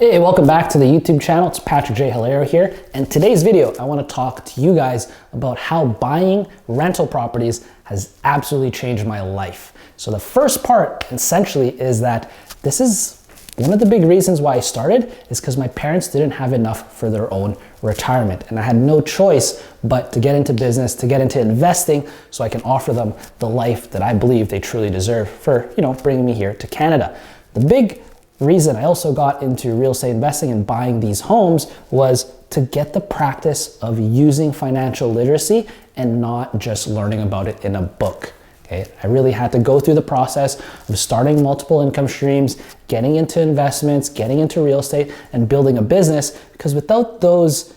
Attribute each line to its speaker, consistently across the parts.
Speaker 1: Hey, welcome back to the YouTube channel. It's Patrick J. Hilaro here. And today's video, I want to talk to you guys about how buying rental properties has absolutely changed my life. So the first part essentially is that this is one of the big reasons why I started is because my parents didn't have enough for their own retirement. And I had no choice but to get into business, to get into investing so I can offer them the life that I believe they truly deserve for, bringing me here to Canada. The big reason I also got into real estate investing and buying these homes was to get the practice of using financial literacy and not just learning about it in a book. Okay? I really had to go through the process of starting multiple income streams, getting into investments, getting into real estate, and building a business, because without those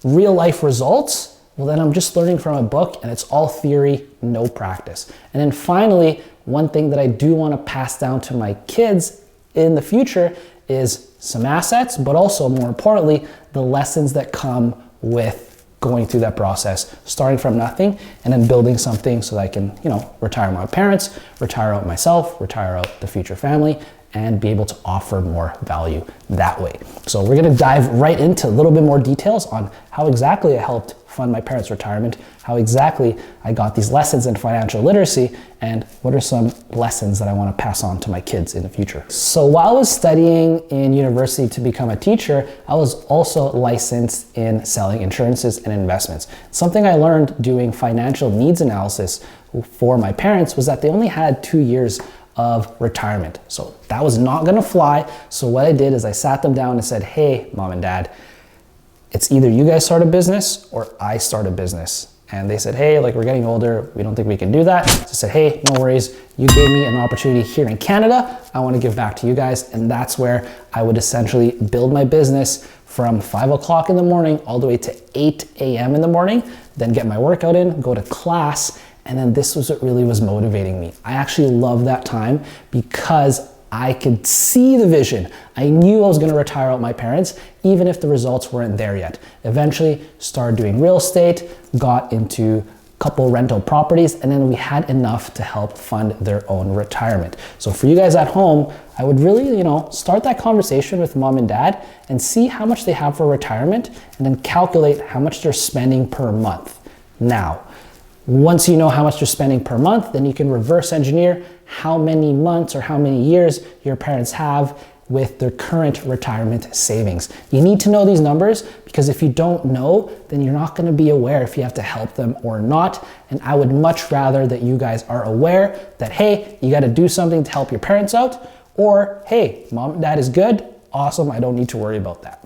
Speaker 1: real life results, well, then I'm just learning from a book and it's all theory, no practice. And then finally, one thing that I do want to pass down to my kids in the future is some assets, but also more importantly, the lessons that come with going through that process, starting from nothing and then building something so that I can, retire my parents, retire out myself, retire out the future family, and be able to offer more value that way. So we're gonna dive right into a little bit more details on how exactly I helped fund my parents' retirement, how exactly I got these lessons in financial literacy, and what are some lessons that I want to pass on to my kids in the future. So while I was studying in university to become a teacher, I was also licensed in selling insurances and investments. Something I learned doing financial needs analysis for my parents was that they only had 2 years of retirement. So that was not gonna fly. So what I did is I sat them down and said, hey, mom and dad, it's either you guys start a business or I start a business. And they said, hey, we're getting older. We don't think we can do that. So I said, hey, no worries. You gave me an opportunity here in Canada. I want to give back to you guys. And that's where I would essentially build my business from 5 o'clock in the morning all the way to 8 a.m. in the morning, then get my workout in, go to class. And then this was what really was motivating me. I actually love that time because I could see the vision. I knew I was gonna retire out my parents, even if the results weren't there yet. Eventually started doing real estate, got into a couple rental properties, and then we had enough to help fund their own retirement. So for you guys at home, I would really, start that conversation with mom and dad and see how much they have for retirement and then calculate how much they're spending per month. Now, once you know how much you're spending per month, then you can reverse engineer how many months or how many years your parents have with their current retirement savings. You need to know these numbers because if you don't know, then you're not gonna be aware if you have to help them or not. And I would much rather that you guys are aware that, hey, you gotta do something to help your parents out, or hey, mom and dad is good, awesome, I don't need to worry about that.